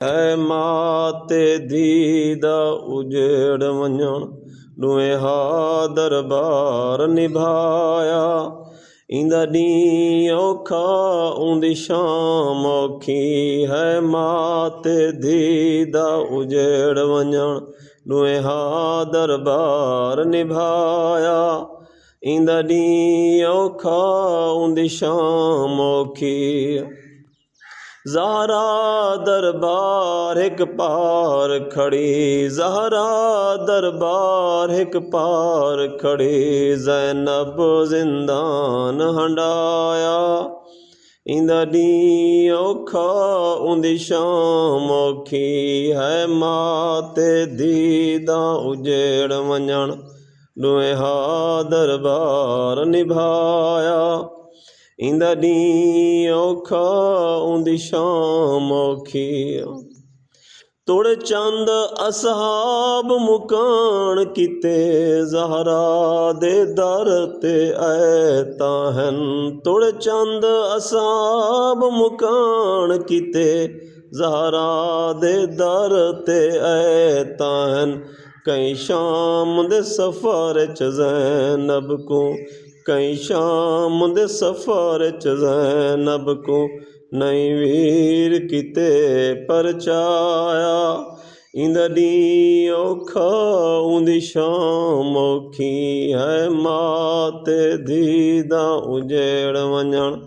है माते दीदा उजेड़ वञण ॾुहिहा दरबार निभाया। ईंदा ॾींहुं औखा ऊंदी शाम औखी है माते दीदा उजेड़ वञण ॾुहिहा दरबार निभाया। ईंदा ॾींहुं औखा ऊंदी शाम औखी। ज़हरा दरबार हिक पार खड़ी, ज़हरा दरबार हिक पार खड़ी, ज़ैनब ज़िंदान हंडाया। ईंदा ॾींहुं औखा ऊंदी शाम औखी है माते दीदा उजेड़ वञण ॾुहिहा दरबार निभाया। ईंदा ॾींहुं औखा ऊंदी शाम औखी। तुड़ चंद असहाब मुकान किते ज़हरा दे दर ते ऐता हन। तुड़ चंद असहाब मुकान किते ज़हरा दे दर ते ऐता हन। कई शाम दे सफ़र च ज़ैनब को, कई शाम दे सफ़र च ज़ैनब को नई वीर किते परचाया। ईंदा ॾींहुं औखा ऊंदी शाम औखी है माते दीदा उजेड़ वञण